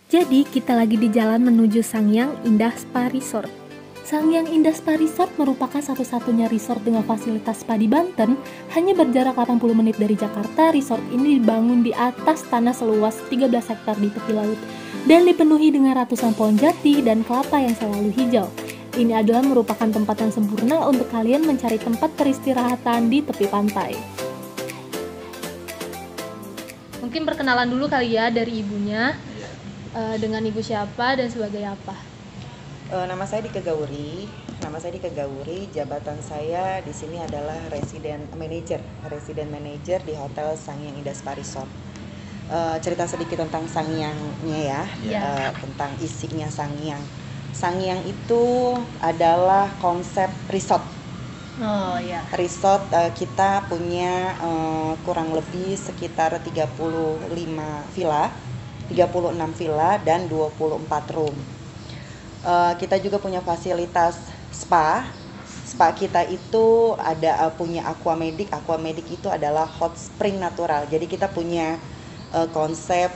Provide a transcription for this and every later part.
Jadi, kita lagi di jalan menuju Sangyang Indah Spa Resort. Sangyang Indah Spa Resort merupakan satu-satunya resort dengan fasilitas spa di Banten. Hanya berjarak 80 menit dari Jakarta, resort ini dibangun di atas tanah seluas 13 hektar di tepi laut dan dipenuhi dengan ratusan pohon jati dan kelapa yang selalu hijau. Ini adalah merupakan tempat yang sempurna untuk kalian mencari tempat peristirahatan di tepi pantai. Mungkin perkenalan dulu kali ya dari ibunya. Dengan ibu siapa dan sebagai apa? Nama saya Dike Gauri. Jabatan saya di sini adalah resident manager di Hotel Sangyang Indah Spa Resort. Cerita sedikit tentang Sangyangnya ya. Tentang isinya Sangyang. Sangyang itu adalah konsep resort. Oh ya. Resort kita punya kurang lebih sekitar 36 villa dan 24 room. Kita juga punya fasilitas spa. Spa kita itu ada punya aquamedic. Aquamedic itu adalah hot spring natural. Jadi kita punya konsep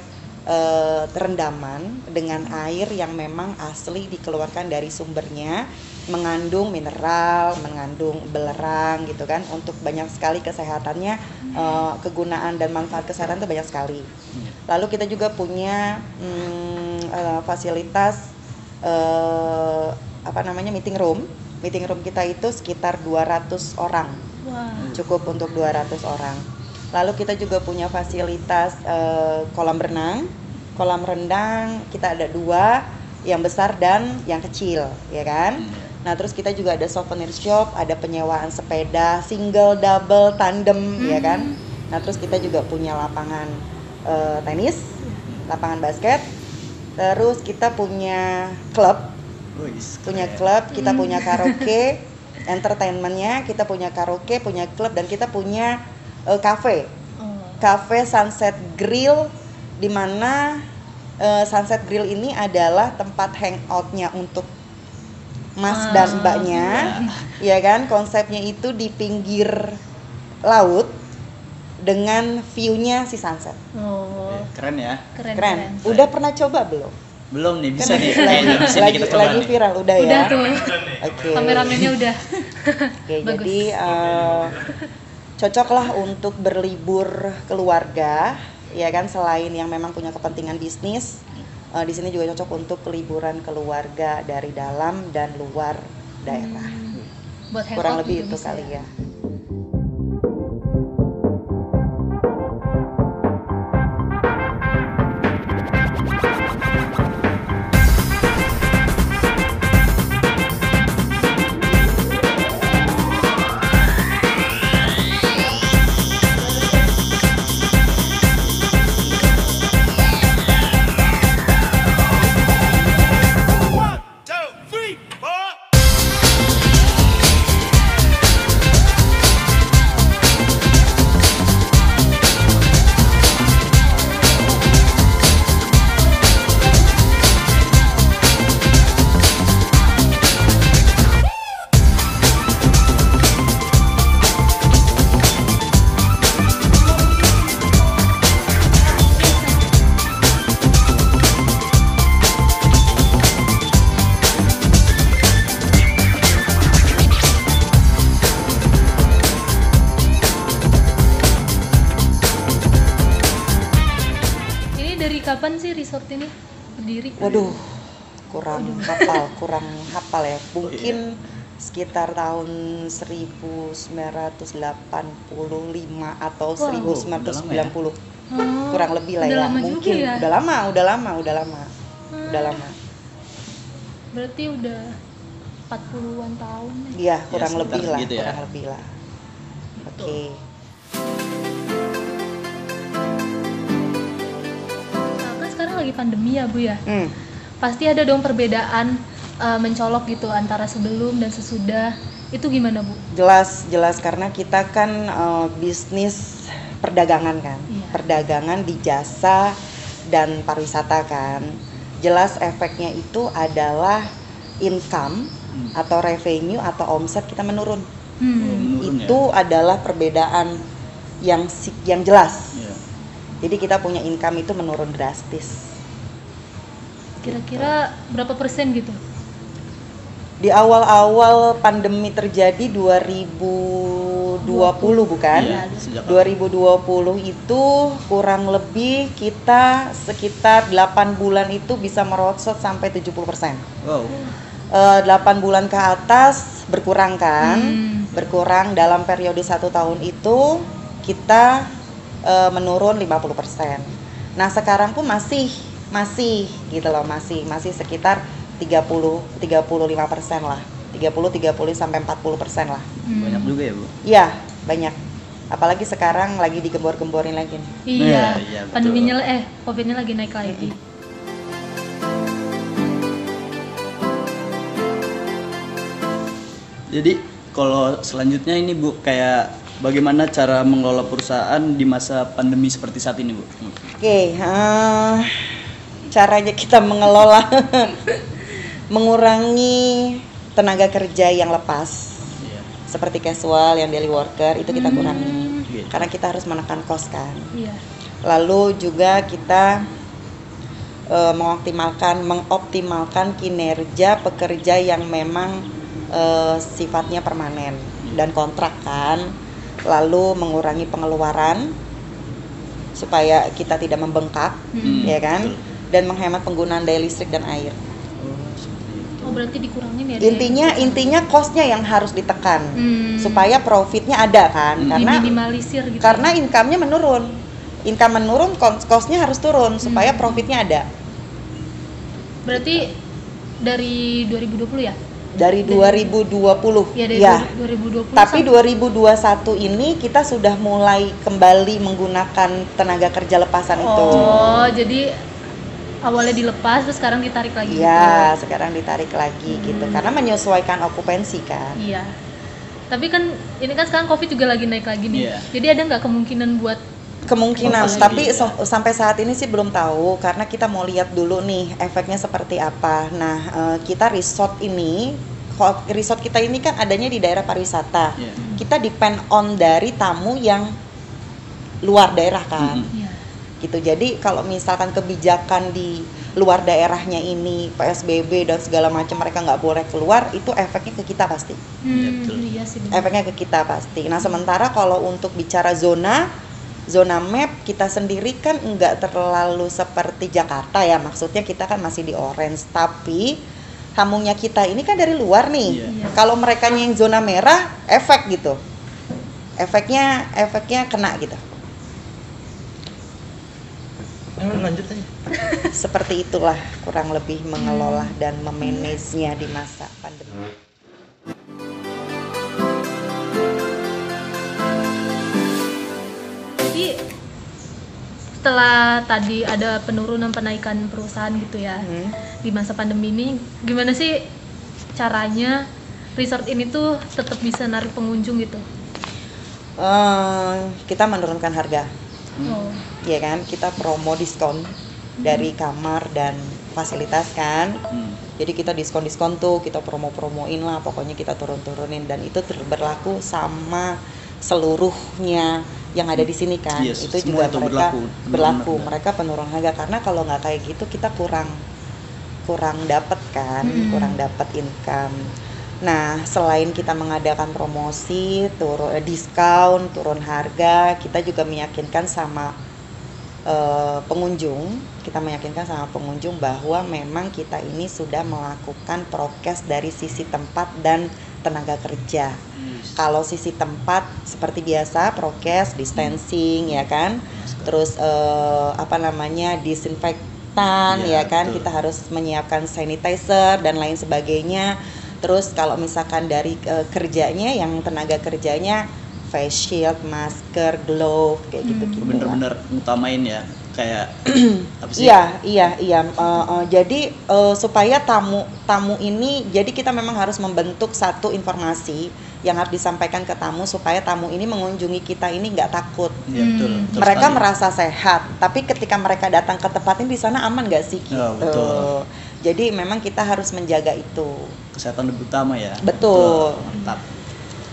rendaman dengan air yang memang asli dikeluarkan dari sumbernya, mengandung mineral, mengandung belerang gitu kan, untuk banyak sekali kesehatannya, kegunaan dan manfaat kesehatan itu banyak sekali. Lalu kita juga punya fasilitas meeting room. Meeting room kita itu sekitar 200 orang. Wow. Cukup untuk 200 orang. Lalu kita juga punya fasilitas kolam renang. Kolam renang kita ada 2, yang besar dan yang kecil, ya kan? Nah, terus kita juga ada souvenir shop, ada penyewaan sepeda, single, double, tandem, ya kan? Nah, terus kita juga punya lapangan tenis, lapangan basket. Terus kita punya klub, kita punya karaoke, entertainmentnya, kita punya karaoke, punya klub, dan kita punya cafe Sunset Grill, di mana Sunset Grill ini adalah tempat hangoutnya untuk mas dan mbaknya, ya kan? Konsepnya itu di pinggir laut dengan view-nya si sunset. Keren ya? Keren. Udah pernah coba belum? Belum nih, bisa nih. Lagi viral udah ya. Udah tuh. Oke. Kameramennya udah. Oke, jadi cocok lah untuk berlibur keluarga, ya kan, selain yang memang punya kepentingan bisnis. Di sini juga cocok untuk liburan keluarga dari dalam dan luar daerah. Kurang lebih itu kali ya. Kapan sih resort ini berdiri? Waduh, kurang hafal ya. Mungkin sekitar tahun 1985 atau 1990. Kurang lebih lah ya. Mungkin ya? Udah lama. Berarti udah 40-an tahun. Iya, kurang lebih lah. Oke. Lagi pandemi ya Bu ya, pasti ada dong perbedaan mencolok gitu antara sebelum dan sesudah. Itu gimana Bu? Jelas karena kita kan bisnis perdagangan kan, perdagangan di jasa dan pariwisata kan. Jelas efeknya itu adalah income atau revenue atau omset kita menurun. Itu adalah perbedaan yang jelas. Jadi kita punya income itu menurun drastis. Kira-kira berapa persen gitu? Di awal-awal pandemi terjadi 2020 bukan? Iya, sejak 2020 itu kurang lebih kita sekitar 8 bulan itu bisa merosot sampai 70%. Wow. 8 bulan ke atas berkurang kan? Berkurang dalam periode 1 tahun itu kita menurun 50%. Nah sekarang pun masih gitu loh, masih sekitar 35% lah, 30 sampai 40% lah. Banyak juga ya Bu? Iya banyak, apalagi sekarang lagi digembor-gemborin lagi nih. Iya, Iya, betul. pandeminya COVID-nya lagi naik lagi. Jadi kalau selanjutnya ini Bu, kayak bagaimana cara mengelola perusahaan di masa pandemi seperti saat ini Bu? Oke, caranya kita mengelola mengurangi tenaga kerja yang lepas Iya. seperti casual yang daily worker itu kita kurangi Gitu. karena kita harus menekan cost kan. Iya. Lalu juga kita mengoptimalkan kinerja pekerja yang memang sifatnya permanen dan kontrak kan. Lalu mengurangi pengeluaran supaya kita tidak membengkak, ya kan? Betul. Dan menghemat penggunaan daya listrik dan air. Oh berarti dikurangin ya? Intinya costnya yang harus ditekan supaya profitnya ada kan, karena diminimalisir gitu. karena income-nya menurun, cost-nya harus turun supaya profitnya ada. Berarti dari 2020 ya? Dari 2020 Ya dari ya. 2020. Tapi 2021 ini kita sudah mulai kembali menggunakan tenaga kerja lepasan itu. Oh jadi awalnya dilepas terus sekarang ditarik lagi. Iya, sekarang ditarik lagi gitu. Karena menyesuaikan okupansi kan. Iya. Tapi kan ini kan sekarang COVID juga lagi naik lagi nih. Iya. Jadi ada nggak kemungkinan buat Kemungkinan, pasti, tapi iya. sampai saat ini sih belum tahu karena kita mau lihat dulu nih efeknya seperti apa. Nah, kita resort kita ini kan adanya di daerah pariwisata. Iya. Kita depend on dari tamu yang luar daerah kan. Iya. Gitu. Jadi kalau misalkan kebijakan di luar daerahnya ini PSBB dan segala macam mereka nggak boleh keluar, itu efeknya ke kita pasti. betul. Iya sih. benar. Efeknya ke kita pasti. Nah sementara kalau untuk bicara zona map kita sendiri kan nggak terlalu seperti Jakarta ya, maksudnya kita kan masih di orange, tapi tamunya kita ini kan dari luar nih. Iya. Kalau mereka yang zona merah, efek gitu, efeknya kena gitu. Lanjut aja. Seperti itulah kurang lebih mengelola dan memanagenya di masa pandemi. Jadi setelah tadi ada penurunan penaikan perusahaan gitu ya di masa pandemi ini, gimana sih caranya resort ini tuh tetap bisa narik pengunjung gitu? Kita menurunkan harga. Oh. Ya kan, kita promo diskon dari kamar dan fasilitas kan. Jadi kita diskon tuh, kita promoin lah, pokoknya kita turunin dan itu berlaku sama seluruhnya yang ada di sini kan. Yes, itu semua juga itu berlaku. benar. Mereka penurunan harga karena kalau nggak kayak gitu kita kurang dapat kan, kurang dapat income. Nah, selain kita mengadakan promosi, diskon, turun harga, kita juga meyakinkan sama pengunjung bahwa memang kita ini sudah melakukan prokes dari sisi tempat dan tenaga kerja. Kalau sisi tempat seperti biasa prokes, distancing ya kan, terus disinfektan ya kan, betul. kita harus menyiapkan sanitizer dan lain sebagainya. Terus kalau misalkan dari kerjanya, yang tenaga kerjanya face shield, masker, glove kayak gitu-gitu. Bener-bener ngutamain ya, kayak apa sih? Iya. Jadi supaya tamu ini, jadi kita memang harus membentuk satu informasi yang harus disampaikan ke tamu supaya tamu ini mengunjungi kita ini nggak takut. Iya, betul Mereka sekali. merasa sehat, tapi ketika mereka datang ke tempat ini di sana aman nggak sih? Gitu. Ya, betul. Jadi memang kita harus menjaga itu. Kesehatan lebih utama ya. Betul. Mantap.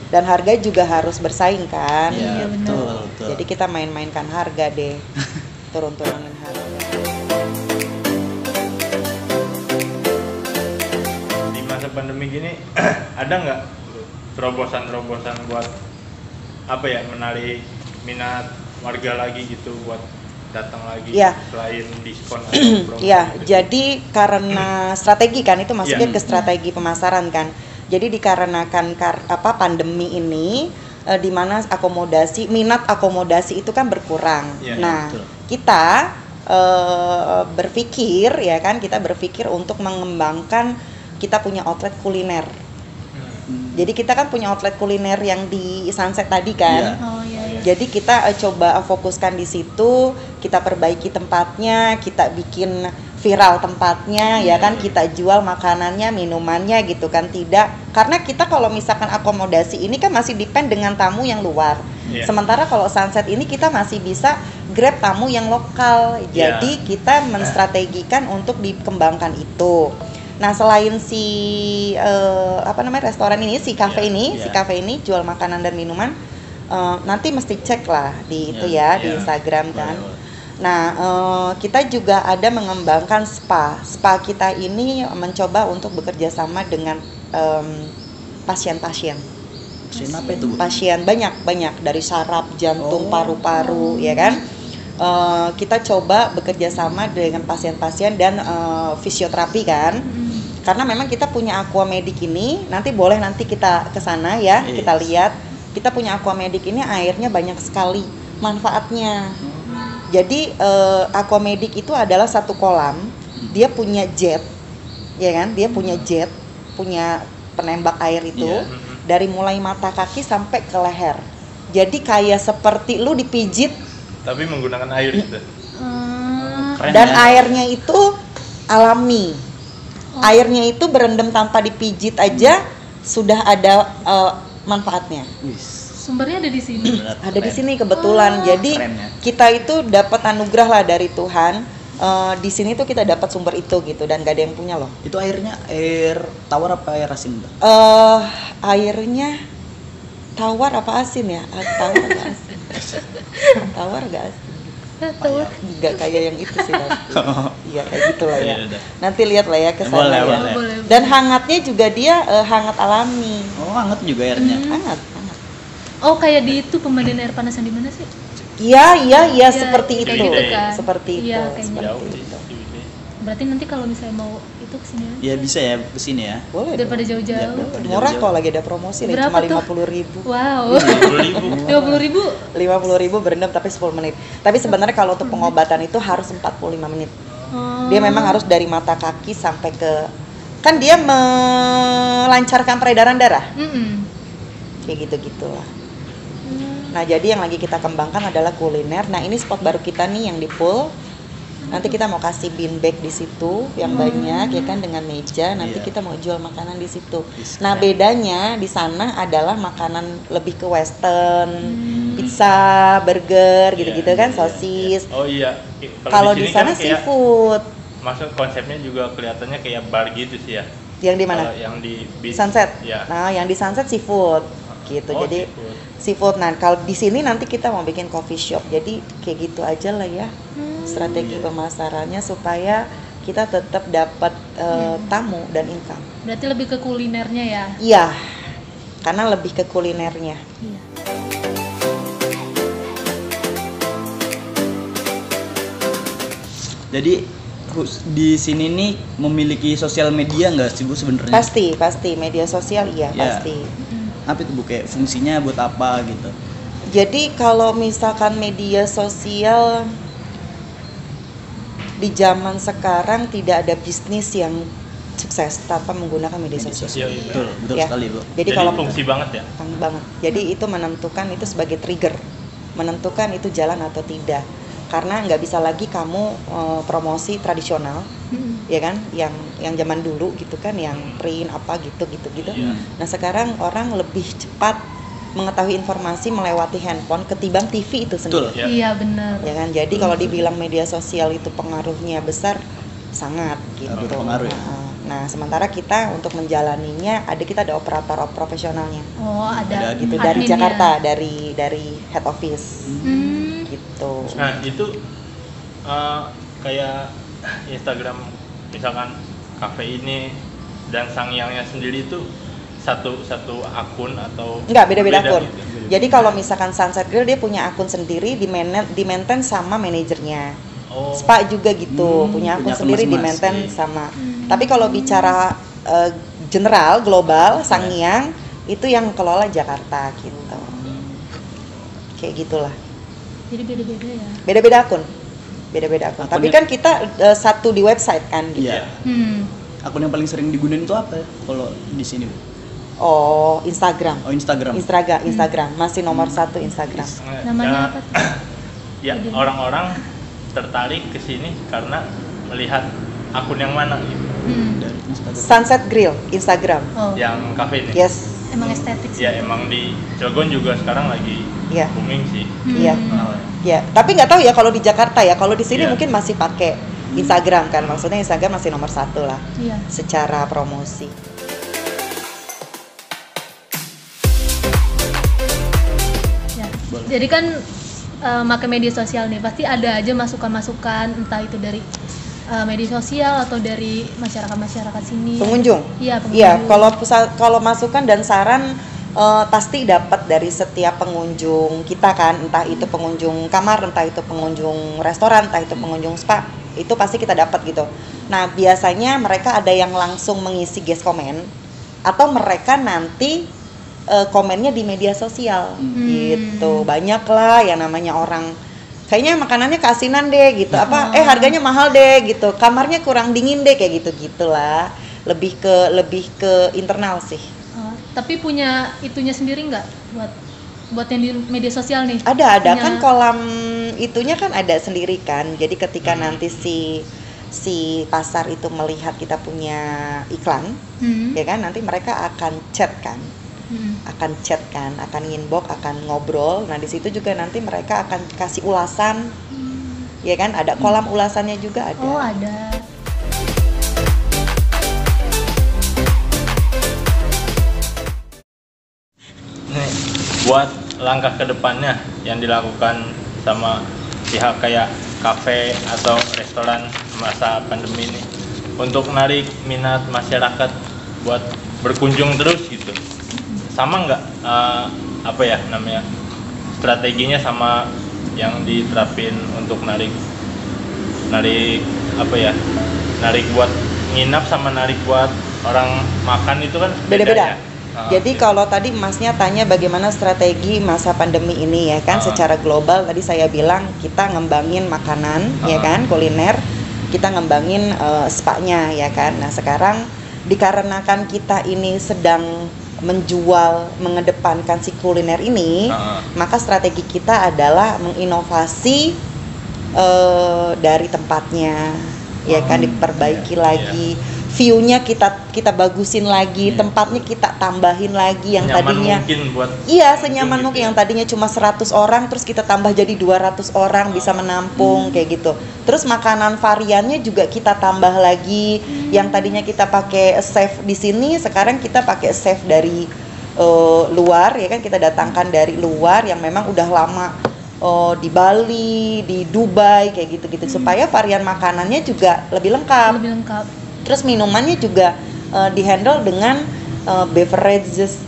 Dan harga juga harus bersaing kan. Iya, benar. betul. Jadi kita main-mainkan harga deh. Turun-turunin harga. pandemi gini ada nggak terobosan-terobosan buat apa ya, menarik minat warga lagi gitu buat datang lagi selain diskon atau promo? Iya, jadi karena strategi kan itu masuknya ke strategi pemasaran kan. Jadi dikarenakan pandemi ini di mana minat akomodasi itu kan berkurang. Nah, betul. Kita berpikir untuk mengembangkan, kita punya outlet kuliner. Jadi kita kan punya outlet kuliner yang di Sunset tadi kan. Jadi kita coba fokuskan di situ, kita perbaiki tempatnya, kita bikin viral tempatnya, ya kan, kita jual makanannya, minumannya gitu kan. Tidak, karena kita kalau misalkan akomodasi ini kan masih depend dengan tamu yang luar. Sementara kalau Sunset ini kita masih bisa grab tamu yang lokal. Jadi kita menstrategikan untuk dikembangkan itu. Nah, selain restoran ini, si cafe ini jual makanan dan minuman, nanti mesti cek lah di di Instagram kan. Nah, kita juga ada mengembangkan spa kita ini mencoba untuk bekerja sama dengan pasien-pasien. Apa itu, Bu? Pasien banyak dari saraf, jantung, paru-paru, ya kan. Kita coba bekerja sama dengan pasien-pasien dan fisioterapi kan. Karena memang kita punya Aquamedik ini, nanti kita ke sana ya, kita lihat. Kita punya Aquamedik ini airnya banyak sekali manfaatnya. Jadi Aquamedik itu adalah satu kolam, dia punya jet, ya kan? Dia punya jet, punya penembak air itu dari mulai mata kaki sampai ke leher. Jadi kayak seperti lu dipijit tapi menggunakan air gitu. Dan airnya itu alami. Airnya itu berendam tanpa dipijit aja sudah ada manfaatnya. Sumbernya ada di sini. Ada di sini kebetulan. Jadi kita itu dapat anugerah lah dari Tuhan. Di sini tuh kita dapat sumber itu gitu, dan gak ada yang punya loh. Itu airnya air tawar apa air asin? Airnya tawar apa asin ya? Tawar gak asin? Tawar gak asin? Nggak kayak yang itu sih. Iya kayak gitulah ya. Nanti lihat lah ya ke sana ya. Dan hangatnya juga dia hangat alami. Oh, hangat juga airnya. Hangat. Oh, kayak di itu pemandian air panas yang di mana sih? Iya, seperti itu. Gitu kan? Seperti itu. Berarti nanti kalau misalnya mau itu kesini aja. Iya bisa ya kesini ya. Boleh. Daripada jauh-jauh. Murah kok, lagi ada promosi nih, cuma 50.000. Wow. 50.000. 50.000 berendam tapi 10 menit. Tapi sebenarnya kalau untuk pengobatan itu harus 45 menit. Dia memang harus dari mata kaki sampai ke, kan dia melancarkan peredaran darah. Kayak gitu-gitulah. Nah, jadi yang lagi kita kembangkan adalah kuliner. Nah, ini spot baru kita nih yang di pool. Nanti kita mau kasih bean bag di situ yang banyak ya kan, dengan meja. Nanti kita mau jual makanan di situ. Nah, bedanya di sana adalah makanan lebih ke western, pizza, burger gitu-gitu kan, sosis. Oh iya. Kalau di sana kan seafood. Maksud konsepnya juga kelihatannya kayak bar gitu sih ya. Yang di mana? Yang di Sunset. Ya. Nah, yang di Sunset seafood gitu. Jadi seafood. Nah, kalau di sini nanti kita mau bikin coffee shop. Jadi kayak gitu aja lah ya. Strategi pemasarannya supaya kita tetap dapat tamu dan income. Berarti lebih ke kulinernya ya? Iya, karena lebih ke kulinernya. Iya. Jadi di sini nih memiliki sosial media nggak sih Bu sebenarnya? Pasti media sosial pasti. Apa itu Bu, kayak fungsinya buat apa gitu? Jadi kalau misalkan media sosial di zaman sekarang tidak ada bisnis yang sukses tanpa menggunakan media sosial. Betul sekali Bu. Jadi kalau fungsi banget ya. Banget. Jadi itu menentukan, itu sebagai trigger, menentukan itu jalan atau tidak. Karena nggak bisa lagi kamu promosi tradisional, ya kan, yang zaman dulu gitu kan, yang print apa gitu. Nah sekarang orang lebih cepat mengetahui informasi melewati handphone ketimbang TV itu sendiri. Iya benar. Ya kan, jadi kalau dibilang media sosial itu pengaruhnya besar, sangat gitu. Pengaruh ya? Nah sementara kita untuk menjalaninya kita ada operator profesionalnya. Oh ada gitu dari Jakarta, dari head office. Gitu. Nah itu kayak Instagram misalkan kafe ini dan Sangyangnya sendiri itu satu akun atau enggak, beda-beda akun. gitu? Jadi kalau misalkan Sunset Grill dia punya akun sendiri di-maintain sama manajernya. Spa juga gitu, punya akun sendiri di-maintain sama. Tapi kalau bicara general, global, Sangyang itu yang kelola Jakarta gitu. Kayak gitulah. Jadi beda-beda ya. Beda-beda akun. Tapi kan kita satu di website kan gitu. Iya. Akun yang paling sering digunain itu apa ya kalau di sini? Oh, Instagram. Instagram. Masih nomor 1 Instagram. Namanya apa tuh? Ya, orang-orang tertarik ke sini karena melihat akun yang mana gitu. Dari Instagram. Sunset Grill Instagram. Oh. Yang kafe ini. Yes. Emang estetik sih. Ya, emang di Cilegon juga sekarang lagi booming sih. Iya. Ya, tapi nggak tahu ya kalau di Jakarta ya. Kalau di sini mungkin masih pakai Instagram kan. Maksudnya Instagram masih nomor 1 lah. Iya. Secara promosi. Ya. Jadi kan pakai media sosial nih, pasti ada aja masukan-masukan, entah itu dari media sosial atau dari masyarakat sini. Pengunjung. Iya, pengunjung. Iya, kalau masukan dan saran pasti dapat dari setiap pengunjung kita kan, entah itu pengunjung kamar, entah itu pengunjung restoran, entah itu pengunjung spa, itu pasti kita dapat gitu. Nah, biasanya mereka ada yang langsung mengisi guest comment atau mereka nanti komennya di media sosial gitu. Banyak lah yang namanya orang kayaknya makanannya keasinan deh gitu, harganya mahal deh gitu, kamarnya kurang dingin deh, kayak gitu-gitulah. Lebih ke internal sih. Tapi punya itunya sendiri nggak buat yang di media sosial nih? Ada kan kolam itunya kan ada sendiri kan. Jadi ketika nanti si pasar itu melihat kita punya iklan, ya kan, nanti mereka akan chat kan. Akan inbox, akan ngobrol. Nah, di situ juga nanti mereka akan kasih ulasan. Ya kan, ada kolam ulasannya juga ada. Oh, ada. Nih, buat langkah kedepannya yang dilakukan sama pihak kayak kafe atau restoran masa pandemi ini untuk menarik minat masyarakat buat berkunjung terus gitu, sama nggak strateginya sama yang diterapin untuk narik buat nginap sama narik buat orang makan itu kan beda-beda. Ya? Jadi kalau tadi Masnya tanya bagaimana strategi masa pandemi ini ya kan, secara global tadi saya bilang kita ngembangin makanan ya kan, kuliner, kita ngembangin spa-nya ya kan. Nah, sekarang dikarenakan kita ini sedang mengedepankan si kuliner ini, maka strategi kita adalah menginovasi dari tempatnya, ya kan, diperbaiki lagi, view-nya kita bagusin lagi, tempatnya kita tambahin lagi yang tadinya senyaman mungkin yang tadinya cuma 100 orang terus kita tambah jadi 200 orang bisa menampung kayak gitu. Terus makanan variannya juga kita tambah lagi, yang tadinya kita pakai chef di sini sekarang kita pakai chef dari luar ya kan, kita datangkan dari luar yang memang udah lama di Bali, di Dubai kayak gitu-gitu, supaya varian makanannya juga lebih lengkap. Terus minumannya juga dihandle dengan beverages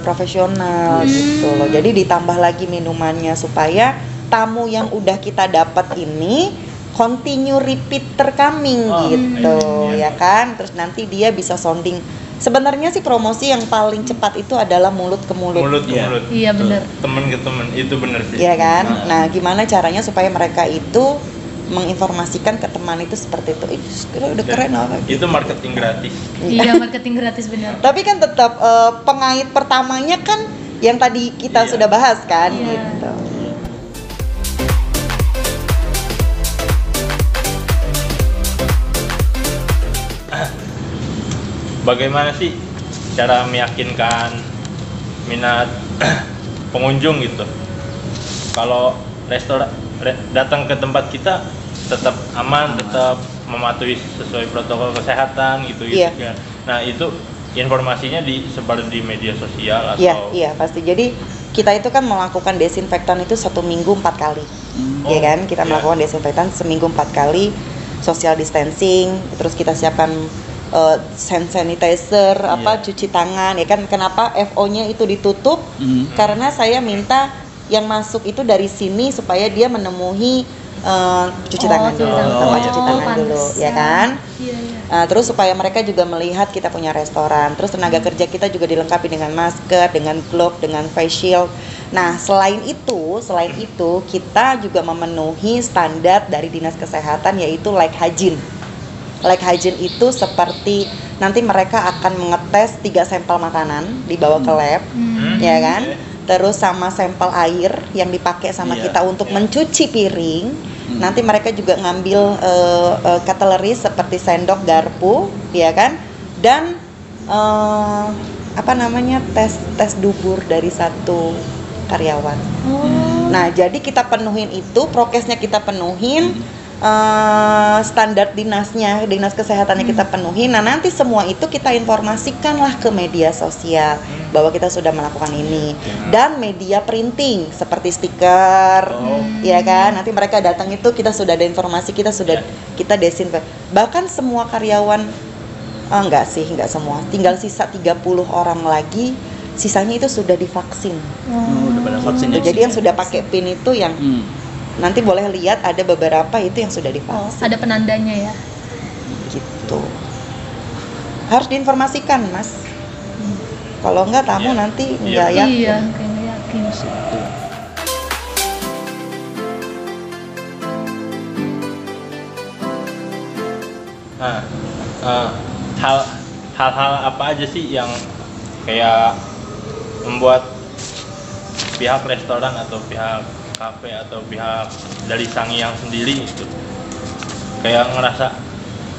profesional gitu loh. Jadi ditambah lagi minumannya supaya tamu yang udah kita dapat ini continue repeater coming gitu ya kan. Terus nanti dia bisa sounding. Sebenarnya sih promosi yang paling cepat itu adalah mulut ke mulut. Iya benar. Temen ke temen itu benar sih. Iya kan. Nah, gimana caranya supaya mereka itu menginformasikan ke teman itu seperti itu. Udah keren apa? Itu marketing gratis. Iya, marketing gratis benar. Tapi kan tetap pengait pertamanya kan yang tadi kita sudah bahas kan gitu. Bagaimana sih cara meyakinkan minat pengunjung gitu? Kalau restoran datang ke tempat kita tetap aman, tetap mematuhi sesuai protokol kesehatan gitu kan. Nah, itu informasinya disebar di media sosial atau Iya, pasti. Jadi kita itu kan melakukan desinfektan itu 1 minggu 4 kali. Ya kan? Kita melakukan desinfektan seminggu 4 kali, social distancing, terus kita siapkan hand sanitizer, cuci tangan, ya kan? Kenapa FO-nya itu ditutup? Karena saya minta yang masuk itu dari sini supaya dia menemui cuci tangan dulu, cuci tangan dulu, ya kan? Terus supaya mereka juga melihat kita punya restoran. Terus tenaga kerja kita juga dilengkapi dengan masker, dengan glove, dengan face shield. Nah, selain itu kita juga memenuhi standar dari Dinas Kesehatan, yaitu like hygiene. Like hygiene itu seperti nanti mereka akan mengetes 3 sampel makanan dibawa ke lab, ya kan? Terus sama sampel air yang dipakai sama kita untuk mencuci piring. Nanti mereka juga ngambil cutlery seperti sendok, garpu, ya kan? Dan tes dubur dari satu karyawan. Nah, jadi kita penuhin itu, prokesnya kita penuhin. Standar dinas kesehatannya kita penuhi. Nah, nanti semua itu kita informasikanlah ke media sosial bahwa kita sudah melakukan ini, dan media printing seperti stiker, ya kan? Nanti mereka datang itu kita sudah ada informasi, kita desinfek. Bahkan semua karyawan enggak semua, tinggal sisa 30 orang lagi, sisanya itu sudah divaksin. Udah pada vaksin ya. Jadi yang sudah pakai PIN itu yang nanti boleh lihat ada beberapa itu yang sudah divaksin. Ada penandanya ya. Gitu. Harus diinformasikan, Mas. Kalau enggak tamu nanti enggak yakin. Iya, kayak nggak yakin. Nah, hal-hal apa aja sih yang kayak membuat pihak restoran atau pihak kafe atau pihak dari Sangyang sendiri gitu kayak ngerasa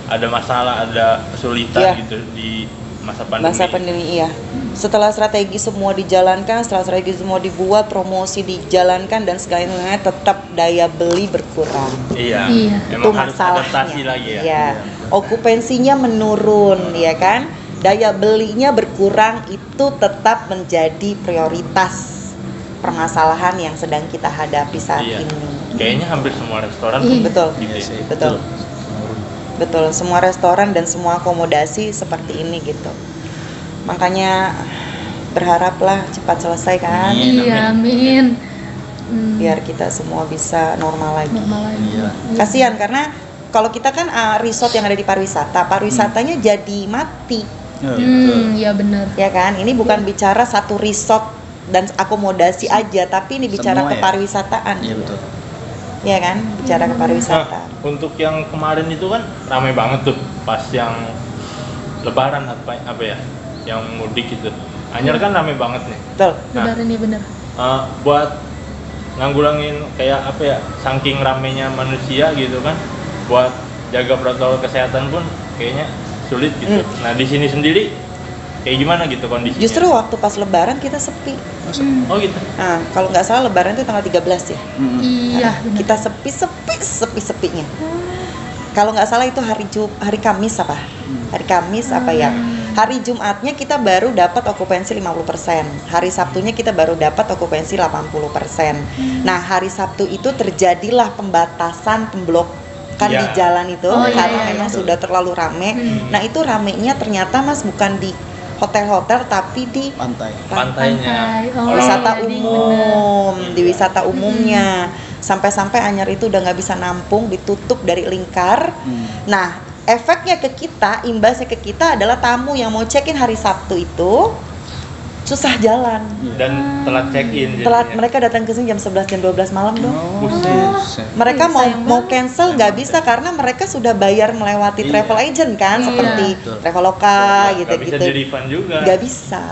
ada masalah, ada kesulitan gitu di masa pandemi? Iya. Setelah strategi semua dijalankan, setelah strategi semua dibuat, promosi dijalankan dan segalanya, tetap daya beli berkurang. Iya. Itu Emang harus masalahnya. adaptasi lagi ya. Iya. Okupansinya menurun, ya kan? Daya belinya berkurang, itu tetap menjadi prioritas permasalahan yang sedang kita hadapi saat ini. Kayaknya hampir semua restoran betul. Gitu ya. Betul, semua restoran dan semua akomodasi seperti ini gitu. Makanya berharaplah cepat selesai kan. Iya, amin. Biar kita semua bisa normal lagi. Iya. Kasihan karena kalau kita kan resort yang ada di pariwisatanya jadi mati. Iya benar. Ya kan? Ini bukan bicara satu resort dan akomodasi aja, tapi ini bicara Semua keparwisataan. Iya betul. Ya kan? Bicara keparwisata. Untuk yang kemarin itu kan ramai banget tuh pas yang Lebaran apa ya? Yang mudik itu. Anyar kan ramai banget nih. Betul. Lebaran ya benar. Buat nganggulangin kayak apa ya? Saking ramainya manusia gitu kan. Buat jaga protokol kesehatan pun kayaknya sulit gitu. Nah, di sini sendiri kayak gimana gitu kondisinya? Justru waktu pas Lebaran kita sepi. Oh gitu. Nah, kalau nggak salah Lebaran itu tanggal 13 ya. Iya. Nah, kita sepi-sepinya. Kalau nggak salah itu hari Kamis apa? Hari Kamis apa ya? Hari Jumatnya kita baru dapat okupansi 50%. Hari Sabtunya kita baru dapat okupansi 80%. Nah, hari Sabtu itu terjadilah pembatasan, pemblokan di jalan itu karena memang sudah terlalu rame. Nah, itu ramenya ternyata Mas bukan di hotel-hotel tapi di pantainya. Wisata umum, di wisata umumnya. Sampai-sampai Anyar itu udah nggak bisa nampung, ditutup dari lingkar. Nah, efeknya ke kita, imbasnya ke kita adalah tamu yang mau check-in hari Sabtu itu susah jalan. Dan telat check-in. Telat, mereka datang ke sini jam 11 jam 12 malam dong. Mereka Sayang mau cancel nggak bisa karena mereka sudah bayar melewati travel agent kan, seperti Traveloka gitu-gitu. Nggak bisa di-refund juga. Nggak bisa.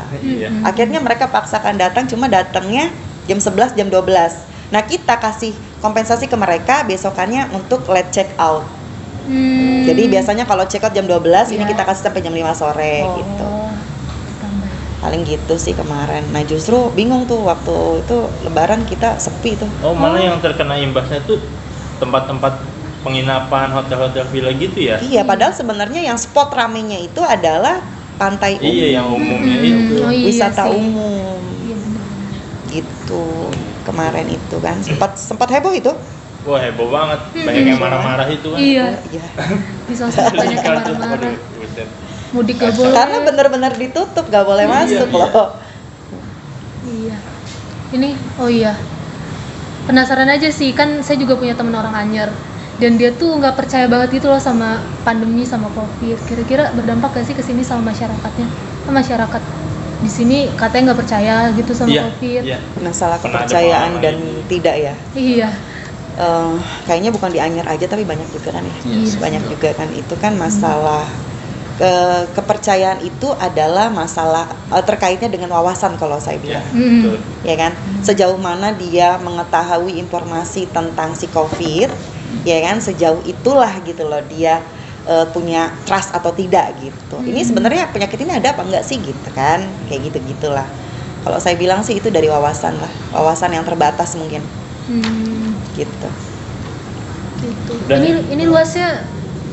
Akhirnya mereka paksakan datang, cuma datangnya jam 11 jam 12. Nah, kita kasih kompensasi ke mereka besokannya untuk late check out. Jadi biasanya kalau check out jam 12, ini kita kasih sampai jam 5 sore gitu. Paling gitu sih kemarin. Nah, justru bingung tuh waktu itu Lebaran kita sepi tuh. Mana yang terkena imbasnya tuh tempat-tempat penginapan, hotel-hotel villa gitu ya? Iya, padahal sebenarnya yang spot ramenya itu adalah pantai umum. Iya, yang umumnya itu. Wisata umum. Gitu. Kemarin itu kan sempat heboh itu. Wah, heboh banget. Banyak yang marah-marah itu kan. Iya. Di sosmed banyak yang marah-marah. Buset. Mudik gak boleh. Karena benar-benar ditutup, gak boleh masuk loh. Iya. Ini, oh iya. Penasaran aja sih, kan saya juga punya temen orang Anyer. Dan dia tuh nggak percaya banget gitu loh sama pandemi, sama COVID. Kira-kira berdampak gak sih ke sini sama masyarakatnya? Masyarakat di sini katanya nggak percaya gitu sama COVID. Iya. Masalah Pernah ada kepercayaan pengalaman dan itu. tidak ya. Iya. Kayaknya bukan di Anyer aja tapi banyak juga kan ya. Yes. Banyak juga kan itu kan masalah kepercayaan itu adalah masalah terkaitnya dengan wawasan kalau saya Iya, bilang. betul. Ya kan, sejauh mana dia mengetahui informasi tentang si COVID, ya kan, sejauh itulah gitu loh dia punya trust atau tidak gitu. Ini sebenarnya penyakit ini ada apa enggak sih gitu kan, kayak gitu gitulah. Kalau saya bilang sih itu dari wawasan lah, wawasan yang terbatas mungkin gitu. Gitu. Dan- Ini luasnya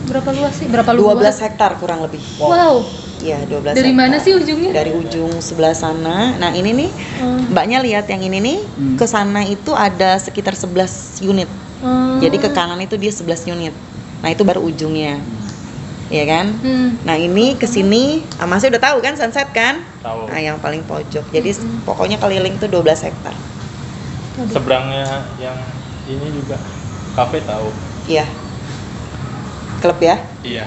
berapa luas sih? Berapa 12 luas? hektar kurang lebih. Wow. Iya, 12 Dari hektar. mana sih ujungnya? Dari ujung sebelah sana. Nah, ini nih Mbaknya lihat yang ini nih, ke sana itu ada sekitar 11 unit. Jadi ke kanan itu dia 11 unit. Nah, itu baru ujungnya. Iya kan? Nah, ini ke sini, Masnya udah tahu kan Sunset kan? Tahu. Nah, yang paling pojok. Jadi pokoknya keliling tuh 12 hektar. Seberangnya yang ini juga kafe tahu. Iya. Klub ya? Iya.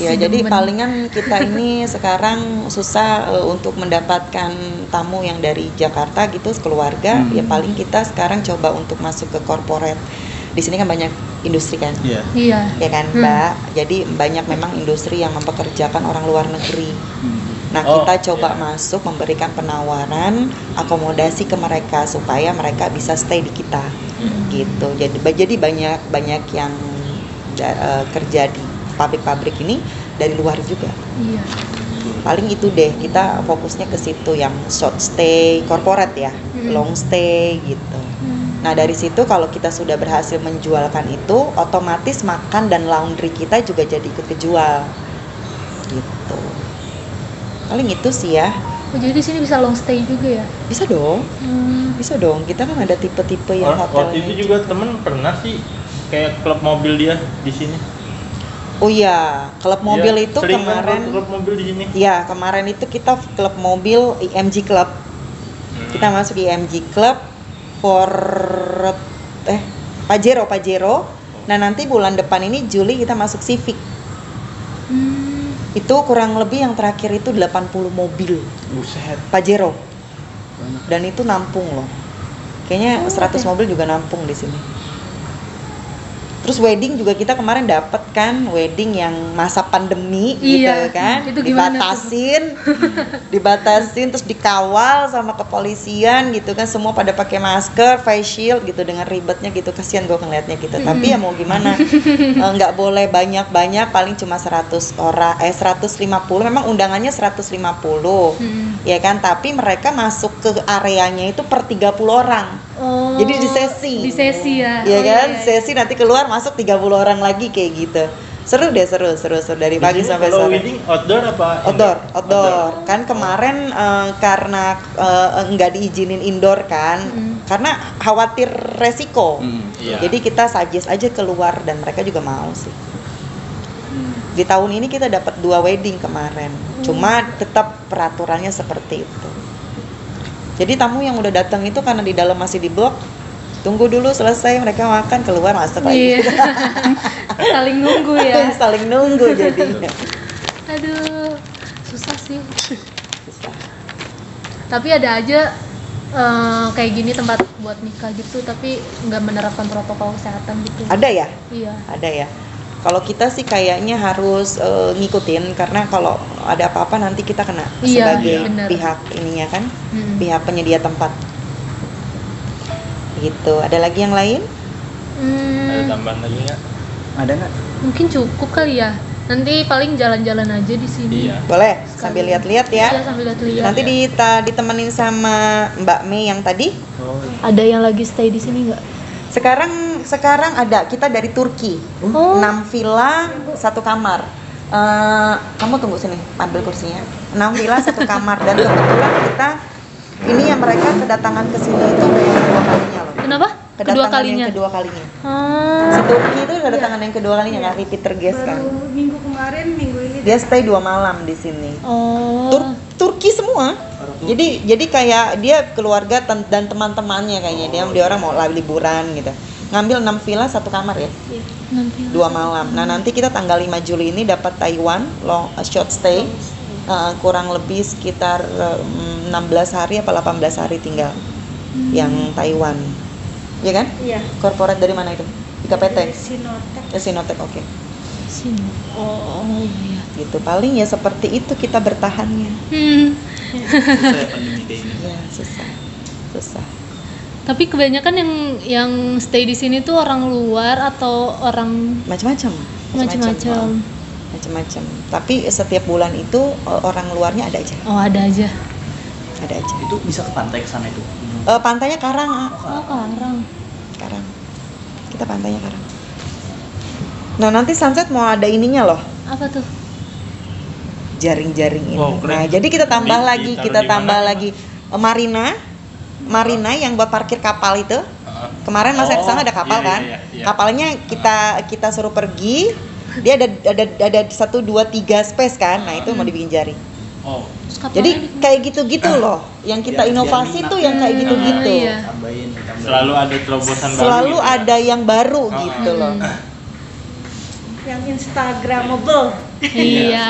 Ya, jadi palingan kita ini sekarang susah untuk mendapatkan tamu yang dari Jakarta gitu, keluarga. Ya paling kita sekarang coba untuk masuk ke corporate. Di sini kan banyak industri kan, Iya. Iya. ya kan Mbak. Jadi banyak memang industri yang mempekerjakan orang luar negeri. Nah, Oh, kita coba iya. masuk memberikan penawaran akomodasi ke mereka supaya mereka bisa stay di kita, gitu. Jadi banyak yang kerja di pabrik-pabrik ini dari luar juga. Iya. Paling itu deh, kita fokusnya ke situ yang short stay, corporate ya, long stay gitu. Nah, dari situ kalau kita sudah berhasil menjualkan itu, otomatis makan dan laundry kita juga jadi ikut kejual. Gitu. Paling itu sih ya. Oh, jadi di sini bisa long stay juga ya? Bisa dong. Bisa dong. Kita kan ada tipe-tipe yang Waktu hotelnya. itu juga temen pernah sih kayak klub mobil dia di sini. Oh iya, klub mobil Dia itu sering kan kemarin. klub mobil di sini. Ya, kemarin itu kita klub mobil IMG Club. Kita masuk IMG Club for Pajero. Nah, nanti bulan depan ini Juli kita masuk Civic. Itu kurang lebih yang terakhir itu 80 mobil Buset. Pajero. Dan itu nampung loh. Kayaknya 100 mobil juga nampung di sini. Terus wedding juga kita kemarin dapat kan, wedding yang masa pandemi Iya, gitu kan, itu gimana dibatasin terus dikawal sama kepolisian gitu kan, semua pada pakai masker, face shield gitu, dengan ribetnya gitu, kasihan gue ngeliatnya gitu. Tapi ya mau gimana, nggak boleh banyak-banyak, paling cuma 100 orang, 150, memang undangannya 150, ya kan, tapi mereka masuk ke areanya itu per 30 orang. Oh. Jadi di sesi. Di sesi ya. Iya Oh, kan, iya. sesi nanti keluar masuk 30 orang lagi kayak gitu. Seru deh, seru dari Di pagi sini sampai kalau sore. wedding outdoor apa? Outdoor. Kan kemarin karena nggak diizinin indoor kan, karena khawatir resiko. Iya. Jadi kita suggest aja keluar dan mereka juga mau sih. Di tahun ini kita dapat 2 wedding kemarin. Cuma tetap peraturannya seperti itu. Jadi tamu yang udah datang itu karena di dalam masih diblok, tunggu dulu selesai mereka makan, keluar masuk lagi. Iya. Saling nunggu ya. Saling nunggu jadinya. Aduh, susah sih. Tapi ada aja kayak gini tempat buat nikah gitu, tapi nggak menerapkan protokol kesehatan gitu. Ada ya? Iya. Ada ya. Kalau kita sih kayaknya harus ngikutin, karena kalau ada apa-apa nanti kita kena Iya, sebagai benar. pihak ininya kan, pihak penyedia tempat. Gitu. Ada lagi yang lain? Ada tambahan lagi nggak? Ada nggak? Mungkin cukup kali ya. Nanti paling jalan-jalan aja di sini. Iya. Boleh, sambil lihat-lihat ya. Iya, sambil lihat-lihat. Nanti ditemenin sama Mbak Mei yang tadi. Ada yang lagi stay di sini nggak? Sekarang ada kita dari Turki. 6 villa 1 kamar. Kamu tunggu sini, ambil kursinya. 6 villa 1 kamar, dan kebetulan kita ini yang mereka kedatangan ke sini itu yang kedua kalinya loh. Kenapa? Kedua kalinya. Yang kedua kalinya. Ah, Si Turki itu kedatangan yang kedua kalinya, kan repeater guest kan. Baru minggu kemarin, minggu ini Dia stay 2 malam di sini. Oh. Turki semua. Jadi kayak dia keluarga dan teman-temannya kayaknya dia orang mau liburan gitu. Ngambil 6 villa 1 kamar ya. Iya, 2 malam. Nah, nanti kita tanggal 5 Juli ini dapat Taiwan short stay. Kurang lebih sekitar 16 hari apa 18 hari tinggal. Yang Taiwan. Iya kan? Iya. Corporate dari mana itu? IKPT. Sinotek. Sinotek, oke. Sini. Oh, iya. Gitu. Paling ya seperti itu kita bertahannya. Susah ya pandemi kayak ini. Ya, susah. Tapi kebanyakan yang stay di sini tuh orang luar atau orang Macam-macam. Tapi setiap bulan itu orang luarnya ada aja. Oh, ada aja. Itu bisa ke pantai ke sana itu. Pantainya Karang. Oh, Karang. Kita pantainya Karang. Nah, nanti sunset mau ada ininya loh. apa tuh? Jaring-jaring ini. Wow, keren. Nah, jadi kita tambah lagi, Ditaruh di mana? Marina yang buat parkir kapal itu. Kemarin Mas Oh, kesana ada kapal iya, kan? iya. Kapalnya kita suruh pergi. Dia ada 1 2 3 space kan. Nah, itu mau dibikin jaring. Oh, Terus kapalnya Jadi di- kayak gitu-gitu loh. Yang kita Biar inovasi minat. tuh yang kayak gitu-gitu. Iya. tambahin. Selalu ada terobosan baru. Selalu gitu. ada yang baru gitu loh. Yang Instagramable. Iya.